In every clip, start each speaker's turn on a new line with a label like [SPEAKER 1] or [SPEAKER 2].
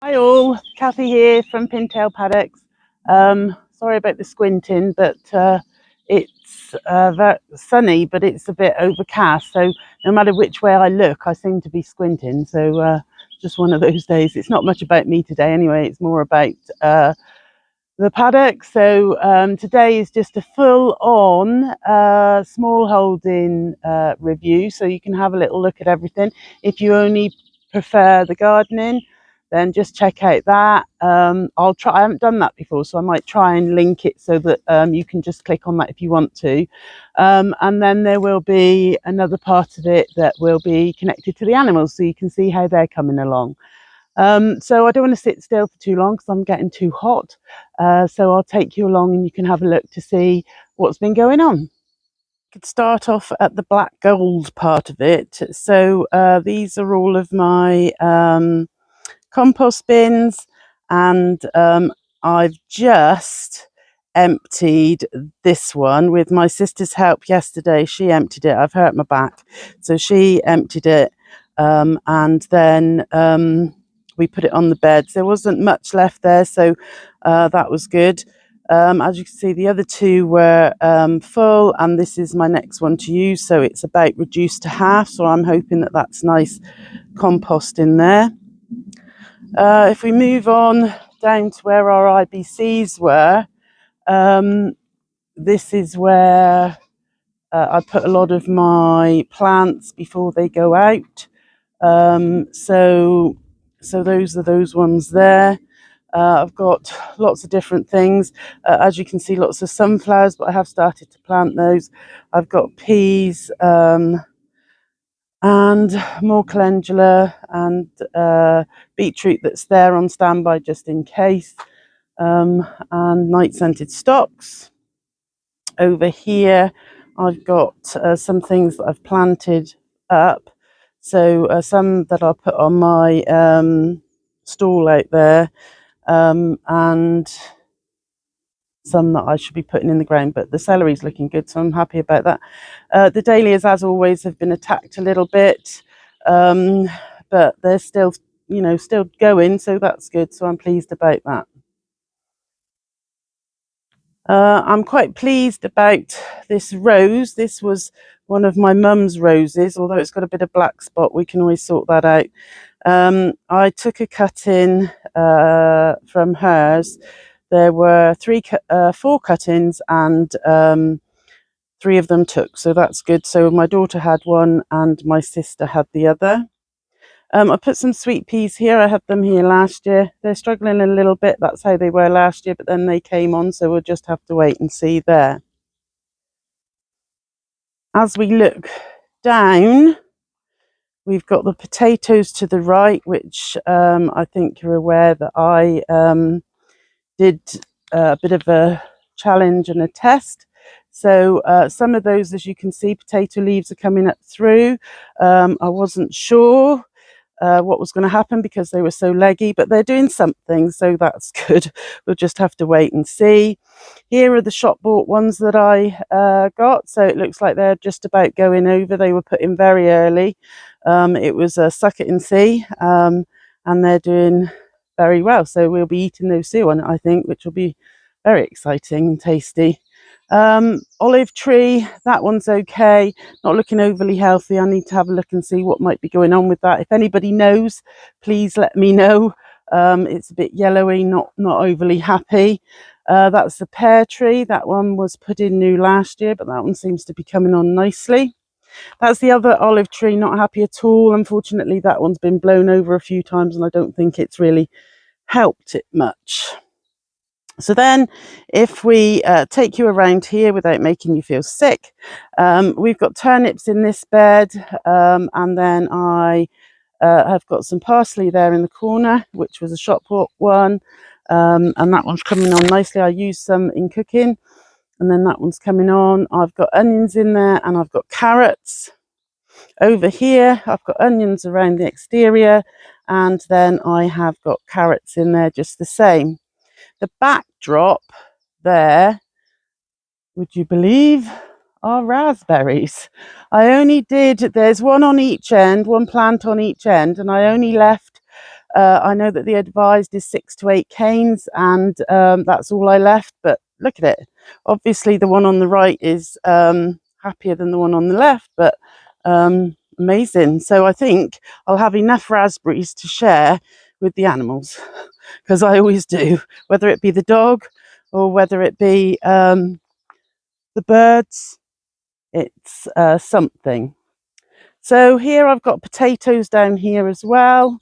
[SPEAKER 1] Hi all, Kathy here from Pintail Paddocks. Sorry about the squinting, but it's very sunny, but it's a bit overcast. So no matter which way I look, I seem to be squinting. So just one of those days. It's not much about me today anyway. It's more about the paddock. So today is just a full-on smallholding review. So you can have a little look at everything. If you only prefer the gardening, then just check out that. I'll try. I haven't done that before, so I might try and link it so that you can just click on that if you want to. And then there will be another part of it that will be connected to the animals, so you can see how they're coming along. So I don't want to sit still for too long because I'm getting too hot. So I'll take you along and you can have a look to see what's been going on. Could start off at the black gold part of it. So these are all of my compost bins, and I've just emptied this one with my sister's help yesterday. She emptied it. I've hurt my back, so she emptied it, and then we put it on the beds. There wasn't much left there, so that was good. As you can see, the other two were full, and this is my next one to use, so it's about reduced to half, so I'm hoping that that's nice compost in there. If we move on down to where our IBCs were, this is where I put a lot of my plants before they go out. So those are those ones there. I've got lots of different things. As you can see, lots of sunflowers, but I have started to plant those. I've got peas, and more calendula and beetroot that's there on standby just in case, and night scented stocks. Over here I've got some things that I've planted up, so some that I'll put on my stall out there, and some that I should be putting in the ground, but the celery's looking good, so I'm happy about that. The dahlias, as always, have been attacked a little bit, but they're still, still going, so that's good, so I'm pleased about that. I'm quite pleased about this rose. This was one of my mum's roses, although it's got a bit of black spot. We can always sort that out. I took a cutting from hers. There were 4 cut-ins, and 3 of them took, so that's good. So my daughter had one and my sister had the other. I put some sweet peas here. I had them here last year. They're struggling a little bit. That's how they were last year, but then they came on, so we'll just have to wait and see there. As we look down, we've got the potatoes to the right, which I think you're aware that I did a bit of a challenge and a test. So some of those, as you can see, potato leaves are coming up through. I wasn't sure what was going to happen because they were so leggy, but they're doing something, so that's good. We'll just have to wait and see. Here are the shop bought ones that I got, so it looks like they're just about going over. They were put in very early. It was a suck it and see, and they're doing very well, so we'll be eating those soon, I think, which will be very exciting and tasty. Olive tree, that one's okay, not looking overly healthy. I need to have a look and see what might be going on with that. If anybody knows, please let me know. It's a bit yellowy, not overly happy. That's the pear tree. That one was put in new last year, but that one seems to be coming on nicely. That's the other olive tree, not happy at all. Unfortunately, that one's been blown over a few times and I don't think it's really helped it much. So then if we take you around here without making you feel sick, we've got turnips in this bed, and then I have got some parsley there in the corner, which was a shop bought one, and that one's coming on nicely. I used some in cooking, and then that one's coming on. I've got onions in there, and I've got carrots. Over here I've got onions around the exterior, and then I have got carrots in there just the same. The backdrop there, would you believe, are raspberries. I only did, there's one on each end, one plant on each end, and I only left I know that the advised is 6 to 8 canes, and that's all I left. But look at it. Obviously, the one on the right is happier than the one on the left, but amazing. So I think I'll have enough raspberries to share with the animals, because I always do, whether it be the dog or whether it be the birds. It's something. So here I've got potatoes down here as well.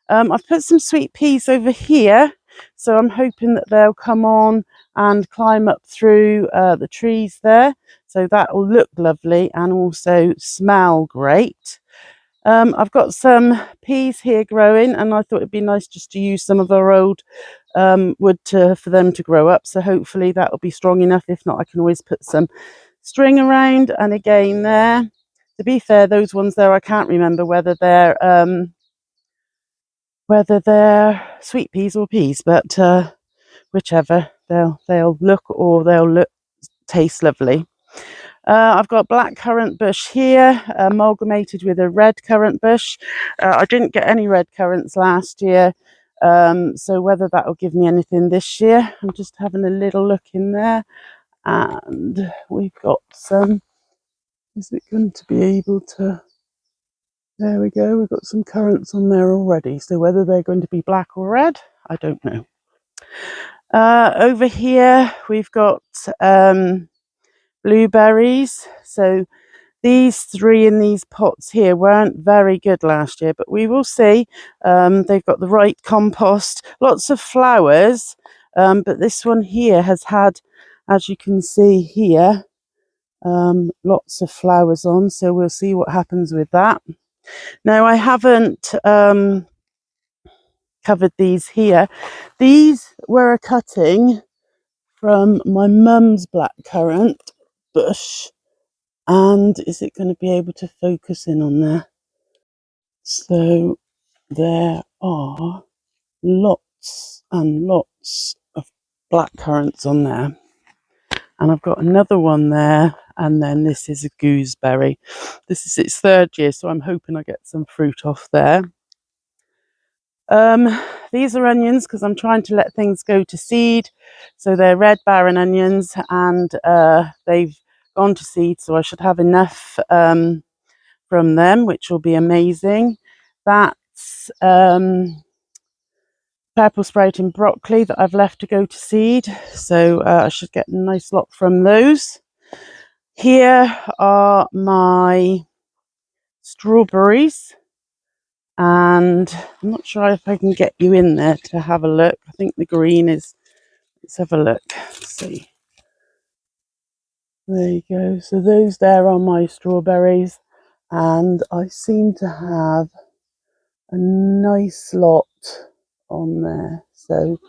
[SPEAKER 1] I've put some sweet peas over here, so I'm hoping that they'll come on and climb up through the trees there. So that will look lovely and also smell great. I've got some peas here growing, and I thought it'd be nice just to use some of our old wood for them to grow up. So hopefully that will be strong enough. If not, I can always put some string around. And again there, to be fair, those ones there, I can't remember whether they're sweet peas or peas, but whichever, they'll look taste lovely. I've got black currant bush here, amalgamated with a red currant bush. I didn't get any red currants last year, so whether that will give me anything this year, I'm just having a little look in there. And we've got some, is it going to be able to, there we go, we've got some currants on there already, so whether they're going to be black or red, I don't know. Over here we've got blueberries. So these 3 in these pots here weren't very good last year, but we will see. They've got the right compost, lots of flowers, but this one here has had, as you can see here, lots of flowers on, so we'll see what happens with that. Now I haven't covered these here. These were a cutting from my mum's blackcurrant bush, and is it going to be able to focus in on there? So there are lots and lots of blackcurrants on there, and I've got another one there, and then this is a gooseberry. This is its 3rd year, so I'm hoping I get some fruit off there. These are onions because I'm trying to let things go to seed. So they're red barren onions, and they've gone to seed, so I should have enough from them, which will be amazing. That's purple sprouting broccoli that I've left to go to seed, so I should get a nice lot from those. Here are my strawberries, and I'm not sure if I can get you in there to have a look. I think the green is, let's have a look, see. There you go. So those there are my strawberries, and I seem to have a nice lot on there. So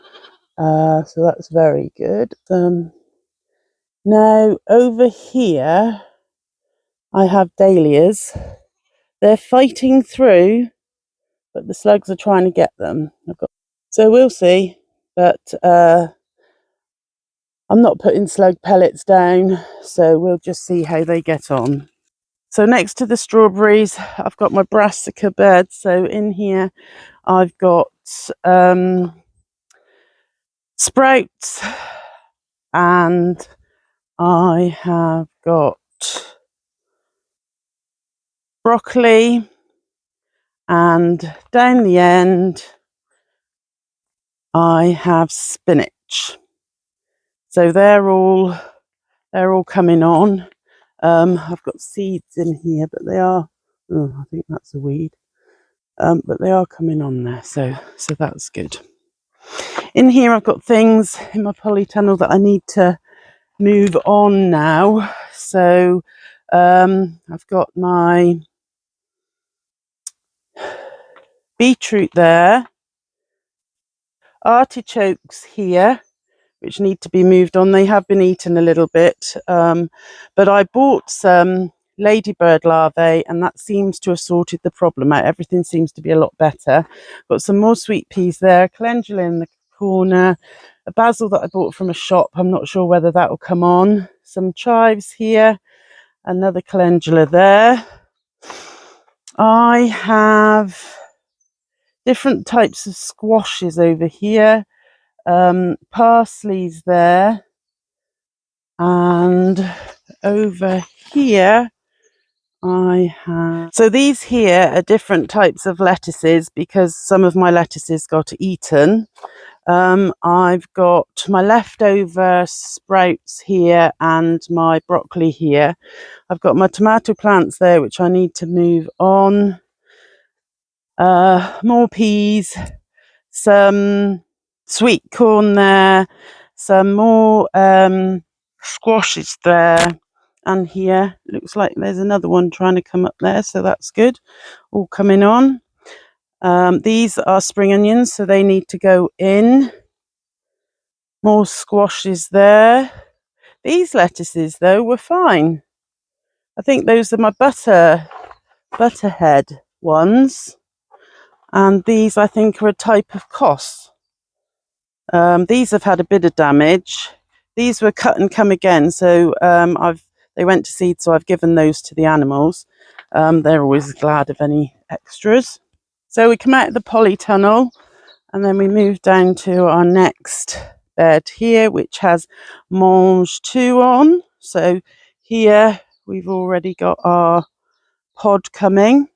[SPEAKER 1] so that's very good. Now over here I have dahlias. They're fighting through, but the slugs are trying to get them. So we'll see, but I'm not putting slug pellets down, so we'll just see how they get on. So next to the strawberries, I've got my brassica bed. So in here, I've got sprouts, and I have got broccoli, and down the end, I have spinach. So they're all coming on. I've got seeds in here, but they are, oh, I think that's a weed. But they are coming on there, so that's good. In here I've got things in my polytunnel that I need to move on now. So I've got my beetroot there, artichokes here, which need to be moved on. They have been eaten a little bit, but I bought some ladybird larvae, and that seems to have sorted the problem out. Everything seems to be a lot better. Got some more sweet peas there, calendula in the corner, a basil that I bought from a shop. I'm not sure whether that will come on. Some chives here, another calendula there. I have different types of squashes over here. Parsley's there, and over here I have, so these here are different types of lettuces because some of my lettuces got eaten. I've got my leftover sprouts here and my broccoli here. I've got my tomato plants there which I need to move on. More peas, some sweet corn there, some more squashes there, and here looks like there's another one trying to come up there, so that's good, all coming on. These are spring onions, so they need to go in. More squashes there. These lettuces though were fine. I think those are my butterhead ones, and these I think are a type of cos. These have had a bit of damage. These were cut and come again, so they went to seed, so I've given those to the animals. They're always glad of any extras. So we come out of the polytunnel, and then we move down to our next bed here, which has mange 2 on. So here we've already got our pod coming.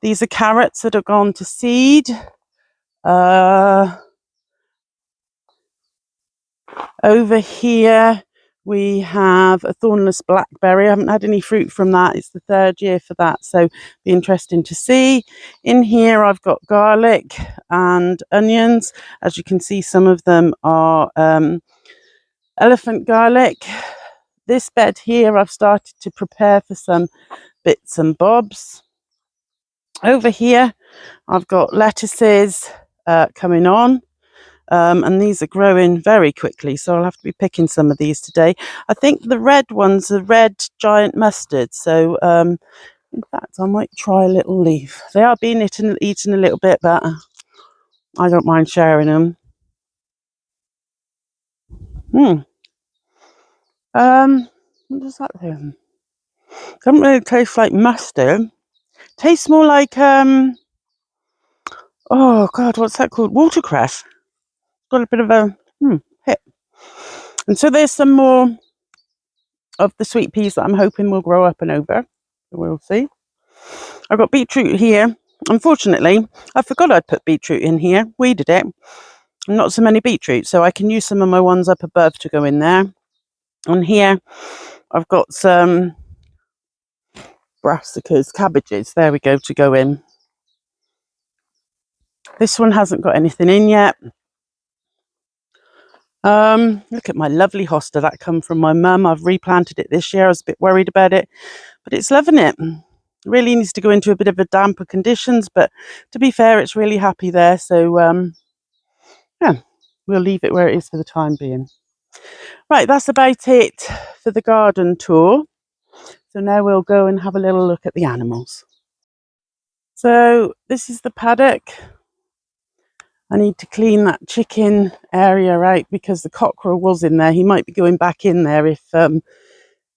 [SPEAKER 1] These are carrots that have gone to seed. Over here we have a thornless blackberry. I haven't had any fruit from that. It's the 3rd year for that, so be interesting to see. In here I've got garlic and onions. As you can see, some of them are elephant garlic. This bed here I've started to prepare for some bits and bobs. Over here I've got lettuces coming on. And these are growing very quickly, so I'll have to be picking some of these today. I think the red ones are red giant mustard, so in fact I might try a little leaf. They are being eaten a little bit, but I don't mind sharing them. What does that do? Doesn't really taste like mustard. Tastes more like oh god, what's that called? Watercress. Got a bit of a hit. And so there's some more of the sweet peas that I'm hoping will grow up and over. We'll see. I've got beetroot here. Unfortunately, I forgot I'd put beetroot in here. Weeded it. Not so many beetroot, so I can use some of my ones up above to go in there. And here I've got some brassicas, cabbages. There we go, to go in. This one hasn't got anything in yet. Look at my lovely hosta that come from my mum. I've replanted it this year. I was a bit worried about it, but it's loving it. Really needs to go into a bit of a damper conditions, but to be fair, it's really happy there. So yeah, we'll leave it where it is for the time being. Right, that's about it for the garden tour. So now we'll go and have a little look at the animals. So this is the paddock. I need to clean that chicken area out because the cockerel was in there. He might be going back in there if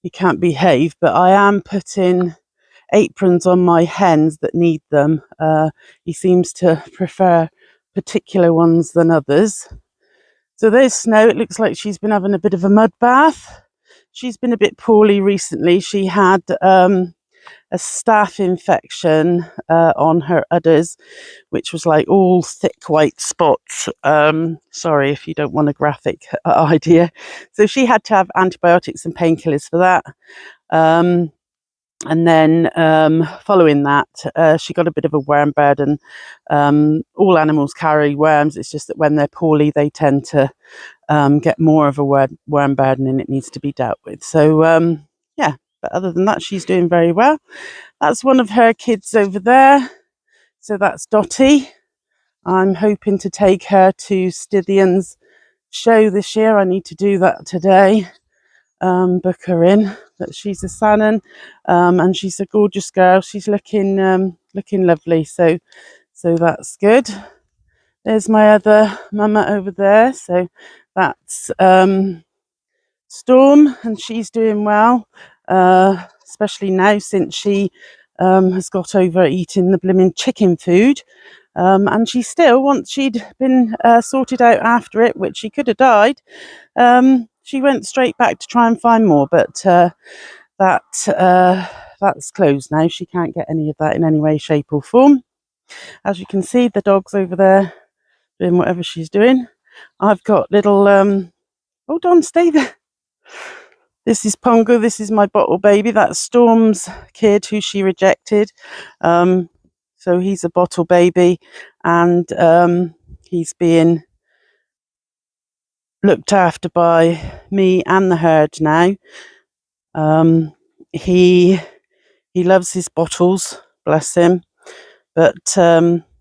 [SPEAKER 1] he can't behave, but I am putting aprons on my hens that need them. He seems to prefer particular ones than others. So there's Snow. It looks like she's been having a bit of a mud bath. She's been a bit poorly recently. She had a staph infection on her udders, which was like all thick white spots. Sorry if you don't want a graphic idea. So she had to have antibiotics and painkillers for that. And then following that, she got a bit of a worm burden. All animals carry worms. It's just that when they're poorly, they tend to get more of a worm burden, and it needs to be dealt with. So yeah, but other than that, she's doing very well. That's one of her kids over there. So that's Dottie. I'm hoping to take her to Stithian's show this year. I need to do that today. Book her in. But she's a Sannon, and she's a gorgeous girl. She's looking lovely. So that's good. There's my other mama over there. So that's Storm, and she's doing well, especially now since she has got over eating the blimmin' chicken food. And she still, once she'd been sorted out after it, which she could have died, she went straight back to try and find more, but that's closed now. She can't get any of that in any way, shape or form. As you can see, the dog's over there doing whatever she's doing. I've got little, hold on, stay there. This is Pongo, this is my bottle baby. That's Storm's kid who she rejected. So he's a bottle baby, and he's being looked after by me and the herd now. He loves his bottles, bless him, but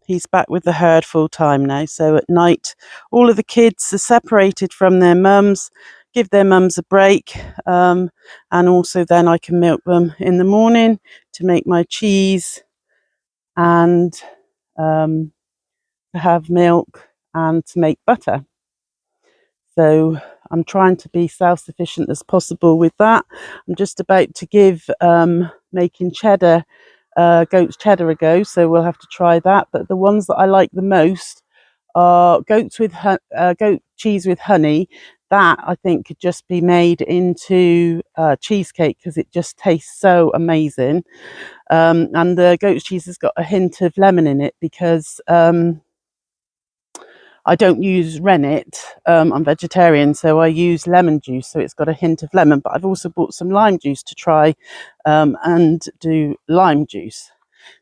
[SPEAKER 1] he's back with the herd full time now. So at night, all of the kids are separated from their mums, give their mums a break, and also then I can milk them in the morning to make my cheese and to have milk and to make butter. So I'm trying to be self-sufficient as possible with that. I'm just about to give making cheddar, goat's cheddar a go, so we'll have to try that. But the ones that I like the most are goat cheese with honey. That I think could just be made into cheesecake because it just tastes so amazing. And the goat's cheese has got a hint of lemon in it because I don't use rennet. I'm vegetarian, so I use lemon juice, so it's got a hint of lemon. But I've also bought some lime juice to try and do lime juice.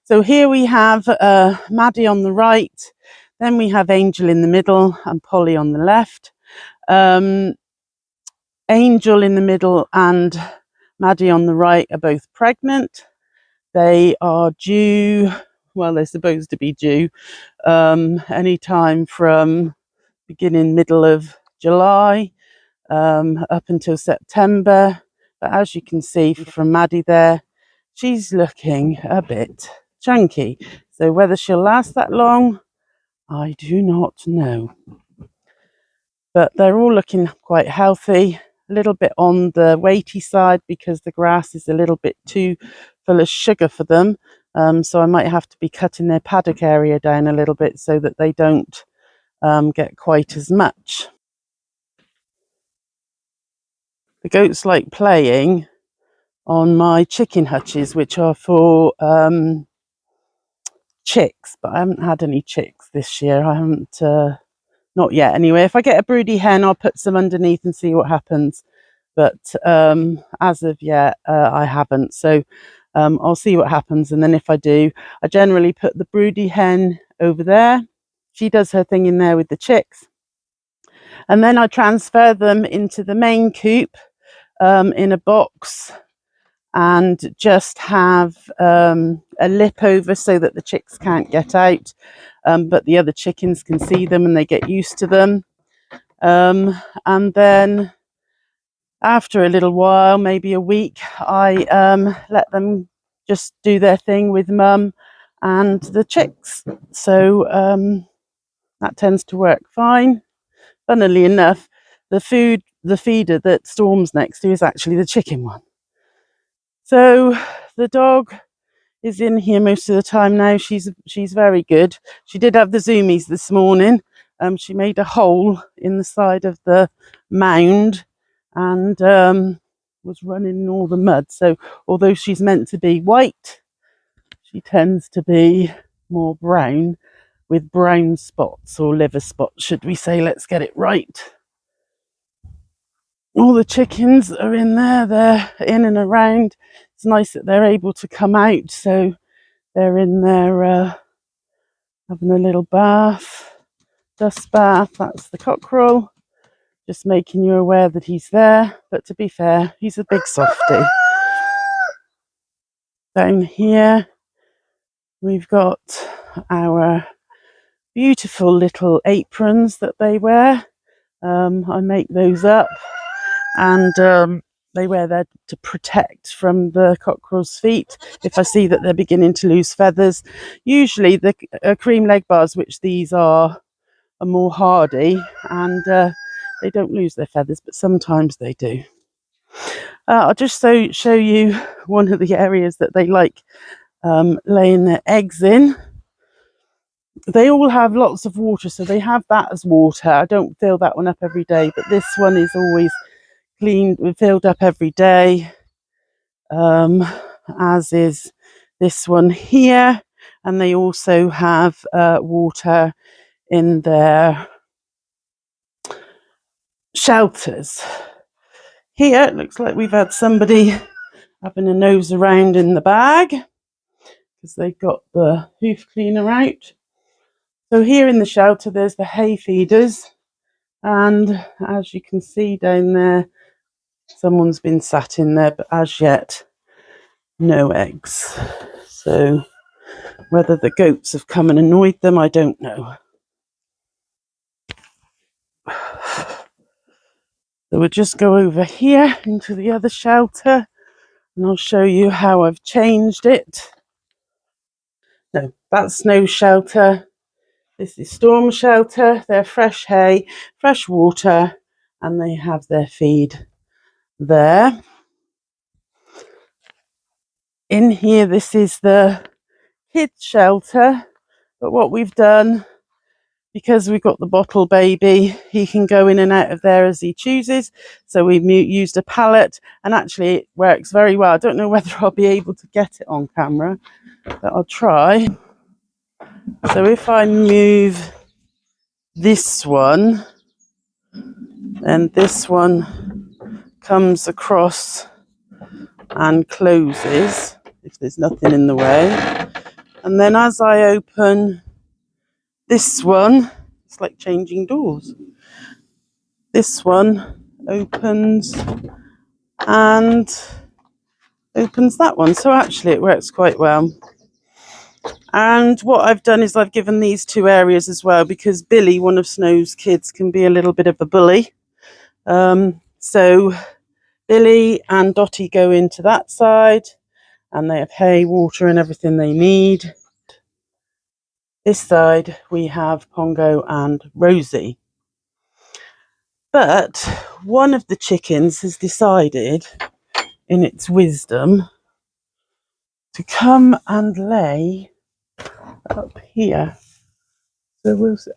[SPEAKER 1] So here we have Maddie on the right, then we have Angel in the middle and Polly on the left. Angel in the middle and Maddie on the right are both pregnant. They are due, well, they're supposed to be due any time from beginning middle of July up until September. But as you can see from Maddie there, she's looking a bit chunky. So whether she'll last that long, I do not know. But they're all looking quite healthy, a little bit on the weighty side because the grass is a little bit too full of sugar for them. So I might have to be cutting their paddock area down a little bit so that they don't get quite as much. The goats like playing on my chicken hutches, which are for chicks, but I haven't had any chicks this year. I haven't, not yet anyway. If I get a broody hen, I'll put some underneath and see what happens. But as of yet, I haven't. So I'll see what happens. And then if I do, I generally put the broody hen over there. She does her thing in there with the chicks. And then I transfer them into the main coop in a box and just have a lip over so that the chicks can't get out, but the other chickens can see them and they get used to them. And then after a little while, maybe a week, I let them just do their thing with mum and the chicks. So that tends to work fine. Funnily enough, the feeder that Storm's next to is actually the chicken one. So the dog is in here most of the time now. She's very good. She did have the zoomies this morning. She made a hole in the side of the mound and was running in all the mud. So although she's meant to be white, she tends to be more brown with brown spots or liver spots, should we say. Let's get it right. All the chickens are in there. They're in and around. It's nice that they're able to come out. So they're in there having a little bath, dust bath. That's the cockerel. Just making you aware that he's there. But to be fair, he's a big softie. Down here, we've got our beautiful little aprons that they wear. I make those up and they wear that to protect from the cockerel's feet if I see that they're beginning to lose feathers. Usually the cream leg bars, which these are more hardy and they don't lose their feathers, but sometimes they do. I'll just show you one of the areas that they like laying their eggs in. They all have lots of water, so they have that as water. I don't fill that one up every day, but this one is always cleaned and filled up every day, as is this one here. And they also have water in their shelters. Here it looks like we've had somebody having a nose around in the bag because they've got the hoof cleaner out. So here in the shelter there's the hay feeders, and as you can see down there, someone's been sat in there, but as yet no eggs. So whether the goats have come and annoyed them, I don't know. So we'll just go over here into the other shelter and I'll show you how I've changed it. No, that's snow shelter. This is storm shelter. They're fresh hay, fresh water, and they have their feed there. In here, this is the kids shelter. But what we've done, because we've got the bottle baby, he can go in and out of there as he chooses. So we've used a pallet, and actually it works very well. I don't know whether I'll be able to get it on camera, but I'll try. So if I move this one, then this one comes across and closes if there's nothing in the way. And then as I open this one, it's like changing doors. This one opens and opens that one. So actually it works quite well. And what I've done is I've given these two areas as well, because Billy, one of Snow's kids, can be a little bit of a bully. So Billy and Dottie go into that side, and they have hay, water, and everything they need. This side we have Pongo and Rosie. But one of the chickens has decided, in its wisdom, to come and lay up here. So we'll see.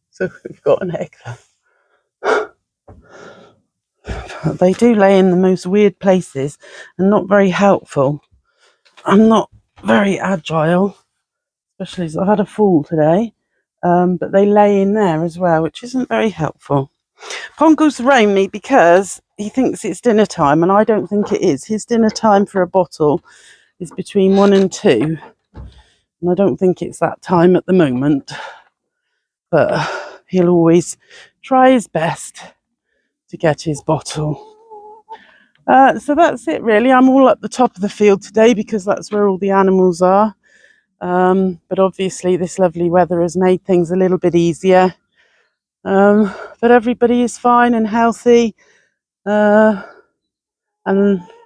[SPEAKER 1] So we've got an egg there. They do lay in the most weird places and not very helpful. I'm not very agile, especially as I've had a fall today. But they lay in there as well, which isn't very helpful. Pongo's around me because he thinks it's dinner time, and I don't think it is. His dinner time for a bottle is between 1 and 2, and I don't think it's that time at the moment. But he'll always try his best to get his bottle. So that's it really. I'm all up the top of the field today because that's where all the animals are. But obviously this lovely weather has made things a little bit easier. But everybody is fine and healthy, and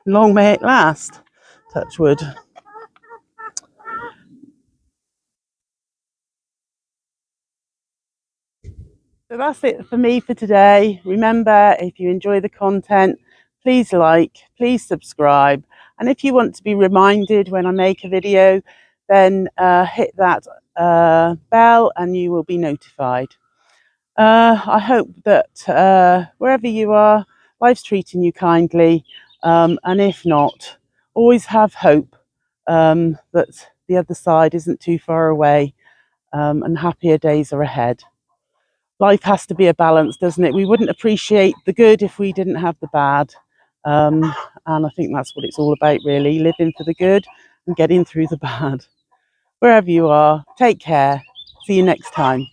[SPEAKER 1] long may it last, touch wood. So that's it for me for today. Remember, if you enjoy the content, please like, please subscribe. And if you want to be reminded when I make a video, then hit that bell and you will be notified. I hope that wherever you are, life's treating you kindly. And if not, always have hope that the other side isn't too far away, and happier days are ahead. Life has to be a balance, doesn't it? We wouldn't appreciate the good if we didn't have the bad. And I think that's what it's all about, really, living for the good and getting through the bad. Wherever you are, take care. See you next time.